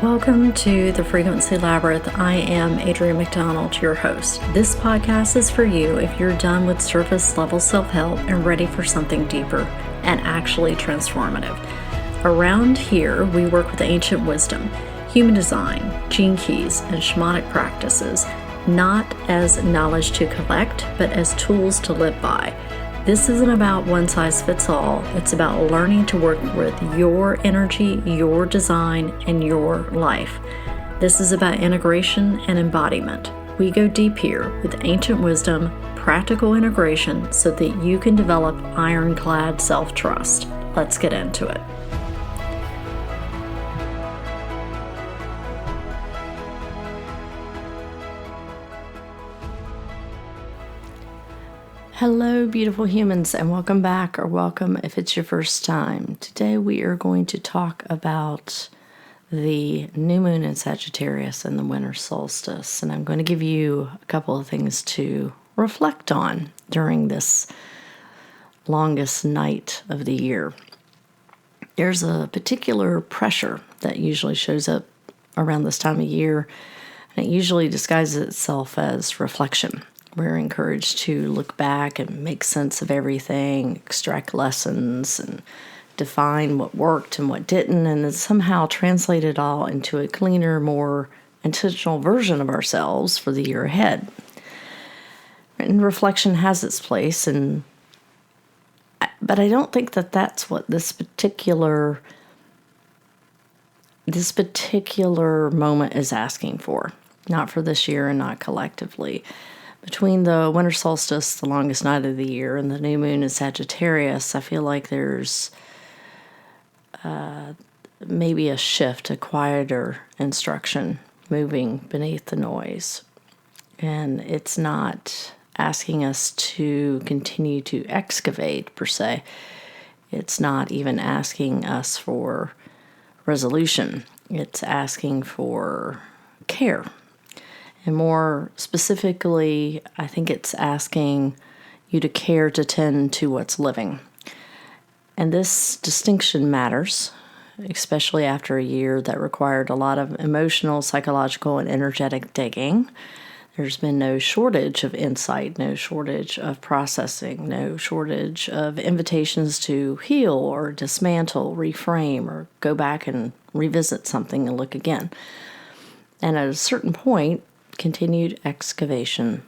Welcome to the Frequency Labyrinth. I am Adrienne McDonald, your host. This podcast is for you if you're done with surface level self-help and ready for something deeper and actually transformative. Around here, we work with ancient wisdom, human design, gene keys, and shamanic practices, not as knowledge to collect, but as tools to live by. This isn't about one size fits all. It's about learning to work with your energy, your design, and your life. This is about integration and embodiment. We go deep here with ancient wisdom, practical integration, so that you can develop ironclad self-trust. Let's get into it. Hello, beautiful humans, and welcome back, or welcome if it's your first time. Today we are going to talk about the new moon in Sagittarius and the Winter Solstice, and I'm going to give you a couple of things to reflect on during this longest night of the year. There's a particular pressure that usually shows up around this time of year, and it usually disguises itself as reflection. We're encouraged to look back and make sense of everything, extract lessons, and define what worked and what didn't, and then somehow translate it all into a cleaner, more intentional version of ourselves for the year ahead. And reflection has its place, but I don't think that that's what this particular moment is asking for. Not for this year and not collectively. Between the winter solstice, the longest night of the year, and the new moon in Sagittarius, I feel like there's maybe a shift, a quieter instruction moving beneath the noise. And it's not asking us to continue to excavate, per se. It's not even asking us for resolution. It's asking for care. And more specifically, I think it's asking you to care to tend to what's living. And this distinction matters, especially after a year that required a lot of emotional, psychological, and energetic digging. There's been no shortage of insight, no shortage of processing, no shortage of invitations to heal or dismantle, reframe, or go back and revisit something and look again. And at a certain point, continued excavation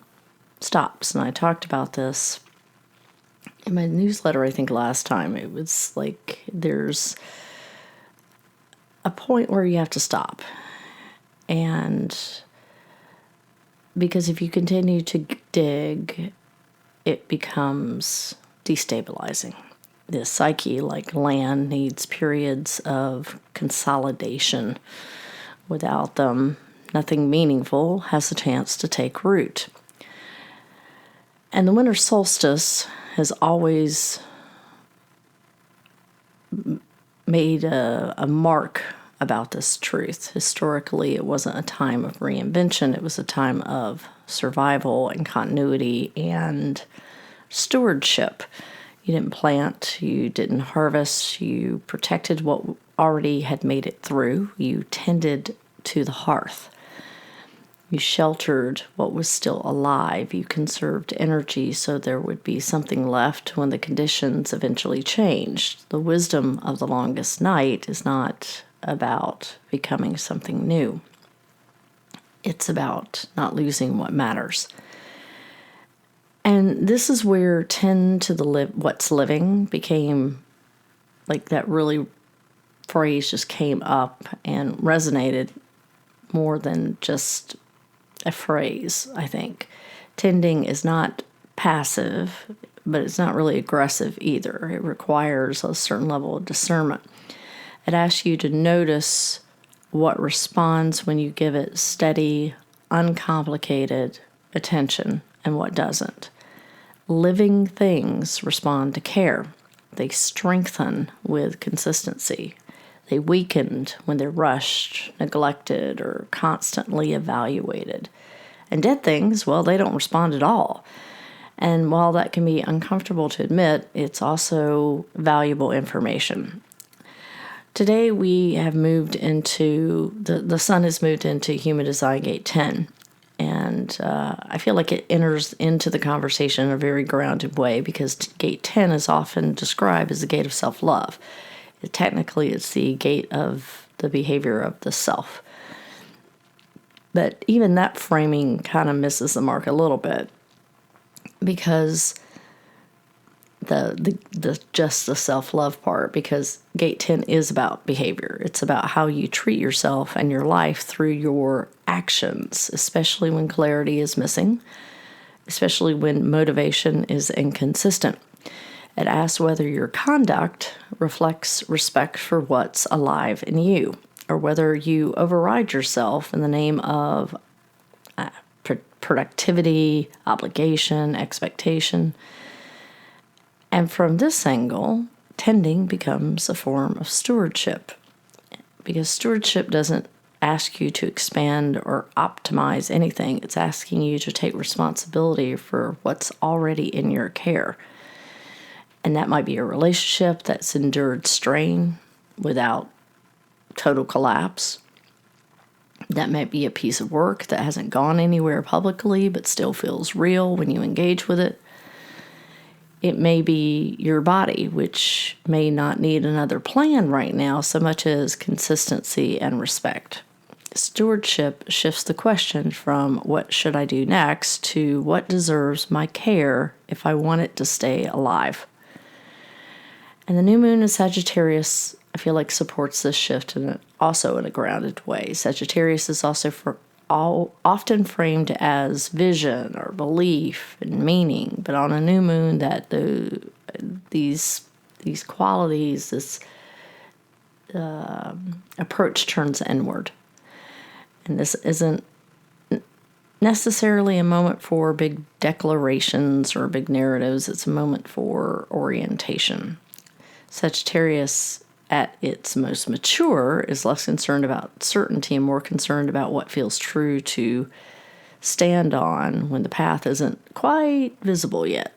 stops. And I talked about this in my newsletter, I think last time. It was like there's a point where you have to stop. And because if you continue to dig, it becomes destabilizing. The psyche, like land, needs periods of consolidation. Without them, nothing meaningful has a chance to take root. And the winter solstice has always made a mark about this truth. Historically, it wasn't a time of reinvention. It was a time of survival and continuity and stewardship. You didn't plant, you didn't harvest, you protected what already had made it through. You tended to the hearth. You sheltered what was still alive. You conserved energy so there would be something left when the conditions eventually changed. The wisdom of the longest night is not about becoming something new. It's about not losing what matters. And this is where tend to the what's living became like that really phrase just came up and resonated more than just a phrase, I think. Tending is not passive, but it's not really aggressive either. It requires a certain level of discernment. It asks you to notice what responds when you give it steady, uncomplicated attention and what doesn't. Living things respond to care. They strengthen with consistency. They weakened when they're rushed, neglected, or constantly evaluated. And dead things, well, they don't respond at all. And while that can be uncomfortable to admit, it's also valuable information. Today we have moved into, the sun has moved into human design gate 10. And I feel like it enters into the conversation in a very grounded way because gate 10 is often described as the gate of self-love. Technically, it's the gate of the behavior of the self. But even that framing kind of misses the mark a little bit because just the self-love part, because gate 10 is about behavior. It's about how you treat yourself and your life through your actions, especially when clarity is missing, especially when motivation is inconsistent. It asks whether your conduct reflects respect for what's alive in you, or whether you override yourself in the name of productivity, obligation, expectation. And from this angle, tending becomes a form of stewardship, because stewardship doesn't ask you to expand or optimize anything. It's asking you to take responsibility for what's already in your care. And that might be a relationship that's endured strain without total collapse. That might be a piece of work that hasn't gone anywhere publicly but still feels real when you engage with it. It may be your body, which may not need another plan right now so much as consistency and respect. Stewardship shifts the question from what should I do next to what deserves my care if I want it to stay alive. And the new moon in Sagittarius, I feel like, supports this shift also in a grounded way. Sagittarius is also often framed as vision or belief and meaning, but on a new moon, that these qualities, this approach turns inward. And this isn't necessarily a moment for big declarations or big narratives. It's a moment for orientation. Sagittarius, at its most mature, is less concerned about certainty and more concerned about what feels true to stand on when the path isn't quite visible yet.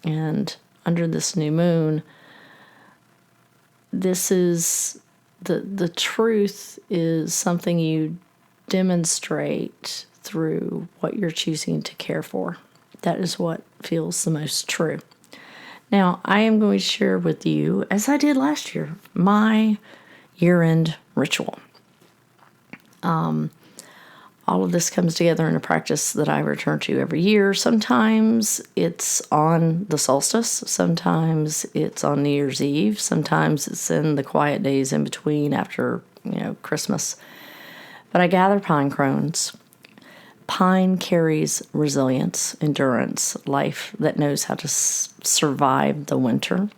And under this new moon, this is the truth is something you demonstrate through what you're choosing to care for. That is what feels the most true. Now, I am going to share with you, as I did last year, my year-end ritual. All of this comes together in a practice that I return to every year. Sometimes it's on the solstice. Sometimes it's on New Year's Eve. Sometimes it's in the quiet days in between after, Christmas. But I gather pine cones. Pine carries resilience, endurance, life that knows how to survive the winter.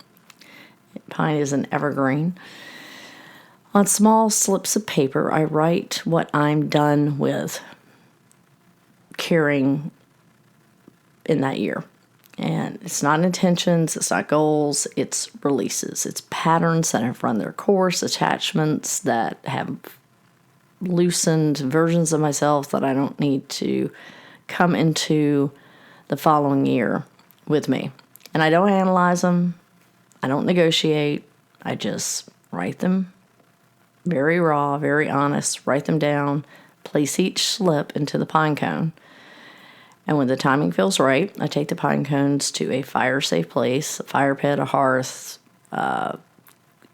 Pine is an evergreen. On small slips of paper, I write what I'm done with carrying in that year. And it's not intentions, it's not goals, it's releases. It's patterns that have run their course, attachments that have loosened versions of myself that I don't need to come into the following year with me. And I don't analyze them. I don't negotiate. I just write them very raw, very honest, write them down, place each slip into the pine cone. And when the timing feels right, I take the pine cones to a fire-safe place, a fire pit, a hearth,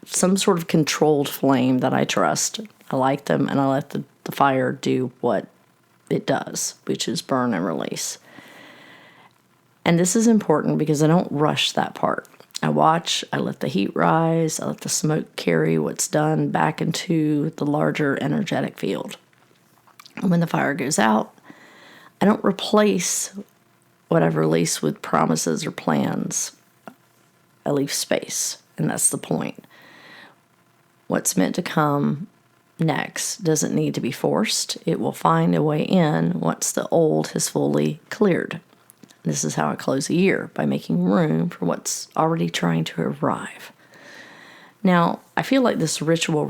some sort of controlled flame that I trust. I light them and I let the fire do what it does, which is burn and release. And this is important because I don't rush that part. I watch, I let the heat rise, I let the smoke carry what's done back into the larger energetic field. And when the fire goes out, I don't replace what I've released with promises or plans. I leave space, and that's the point. What's meant to come next doesn't need to be forced. It will find a way in once the old has fully cleared. This is how I close a year, by making room for what's already trying to arrive. Now, I feel like this ritual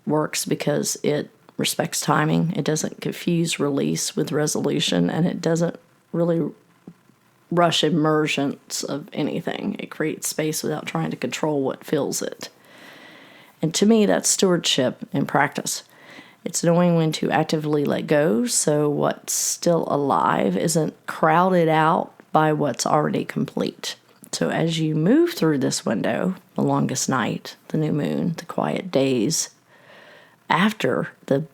works because it respects timing. It doesn't confuse release with resolution, and it doesn't really rush emergence of anything. It creates space without trying to control what fills it. And to me, that's stewardship in practice. It's knowing when to actively let go so what's still alive isn't crowded out by what's already complete. So as you move through this window, the longest night, the new moon, the quiet days after the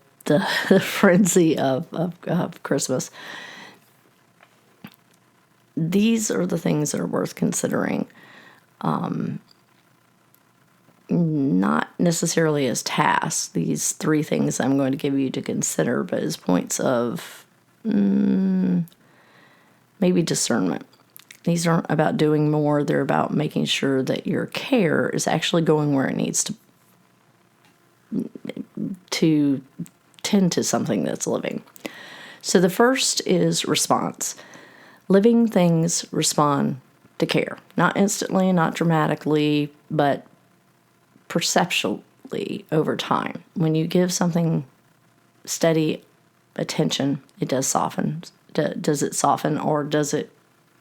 frenzy of Christmas, these are the things that are worth considering. Not necessarily as tasks, these 3 things I'm going to give you to consider, but as points of maybe discernment. These aren't about doing more, they're about making sure that your care is actually going where it needs to tend to something that's living. So the first is response. Living things respond to care. Not instantly, not dramatically, but perceptually over time. When you give something steady attention, it does soften. Does it soften, or does it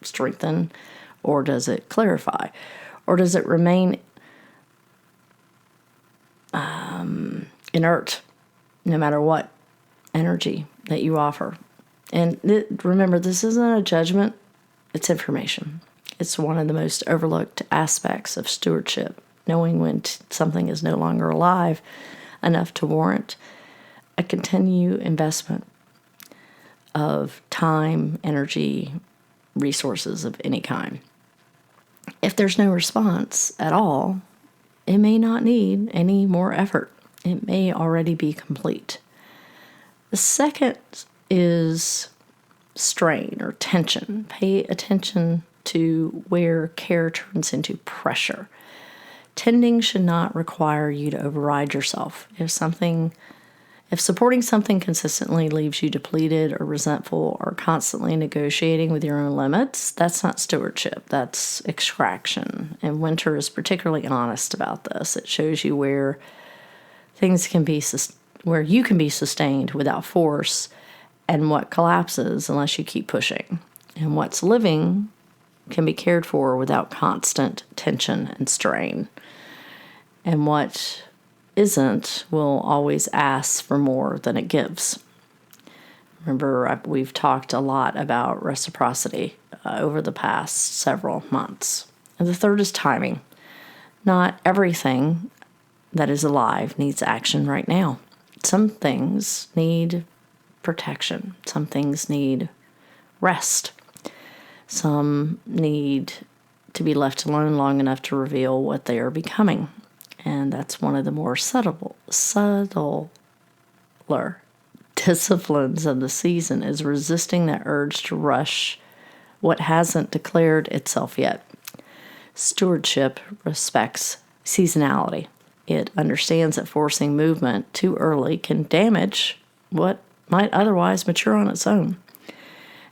strengthen, or does it clarify, or does it remain inert no matter what energy that you offer? And remember, this isn't a judgment, it's information. It's one of the most overlooked aspects of stewardship, knowing when something is no longer alive enough to warrant a continued investment of time, energy, resources of any kind. If there's no response at all, it may not need any more effort. It may already be complete. The second is strain or tension. Pay attention to where care turns into pressure. Tending should not require you to override yourself. If supporting something consistently leaves you depleted or resentful or constantly negotiating with your own limits, that's not stewardship, that's extraction. And Winter is particularly honest about this. It shows you where things can be, where you can be sustained without force, and what collapses unless you keep pushing. And what's living can be cared for without constant tension and strain. And what isn't will always ask for more than it gives. Remember, we've talked a lot about reciprocity over the past several months. And the third is timing. Not everything that is alive needs action right now. Some things need protection. Some things need rest. Some need to be left alone long enough to reveal what they are becoming. And that's one of the more subtler disciplines of the season, is resisting that urge to rush what hasn't declared itself yet. Stewardship respects seasonality. It understands that forcing movement too early can damage what might otherwise mature on its own.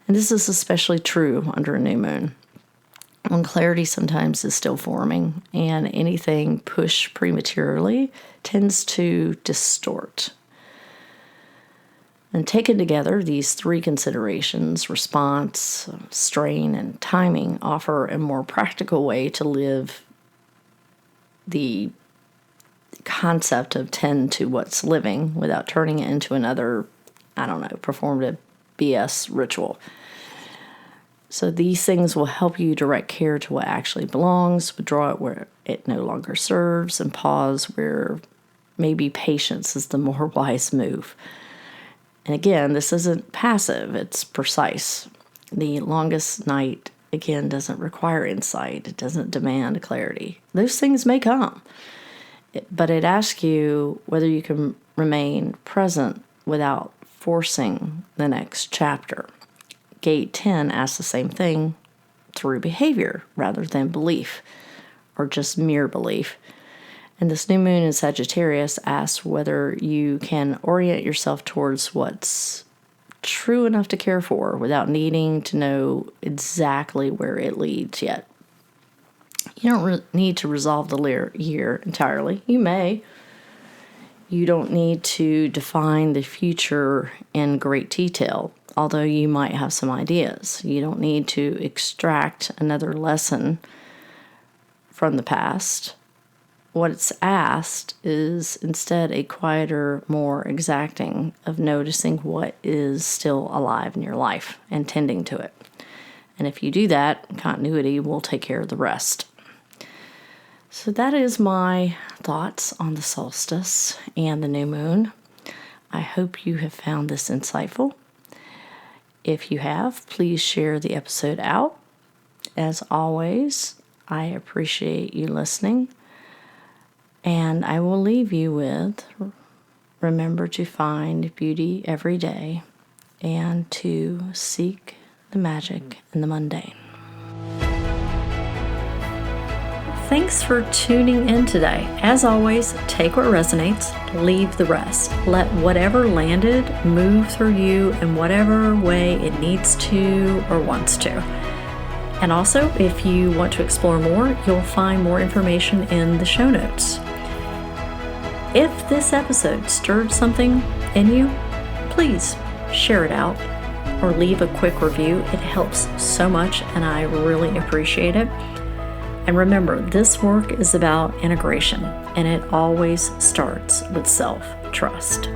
And this is especially true under a new moon, when clarity sometimes is still forming, and anything pushed prematurely tends to distort. And taken together, these 3 considerations, response, strain, and timing, offer a more practical way to live the concept of tend to what's living without turning it into another, performative BS ritual. So these things will help you direct care to what actually belongs, withdraw it where it no longer serves, and pause where maybe patience is the more wise move. And again, this isn't passive, it's precise. The longest night, again, doesn't require insight. It doesn't demand clarity. Those things may come, but it asks you whether you can remain present without forcing the next chapter. Gate 10 asks the same thing through behavior rather than belief, or just mere belief. And this new moon in Sagittarius asks whether you can orient yourself towards what's true enough to care for without needing to know exactly where it leads yet. You don't need to resolve the year entirely. You may. You don't need to define the future in great detail, although you might have some ideas. You don't need to extract another lesson from the past what's asked is instead a quieter, more exacting of noticing what is still alive in your life and tending to it. And if you do that, continuity will take care of the rest. So that is my thoughts on the solstice and the new moon. I hope you have found this insightful. If you have, please share the episode out. As always, I appreciate you listening. And I will leave you with, remember to find beauty every day and to seek the magic in the mundane. Thanks for tuning in today. As always, take what resonates, leave the rest. Let whatever landed move through you in whatever way it needs to or wants to. And also, if you want to explore more, you'll find more information in the show notes. If this episode stirred something in you, please share it out or leave a quick review. It helps so much and I really appreciate it. And remember, this work is about integration and it always starts with self-trust.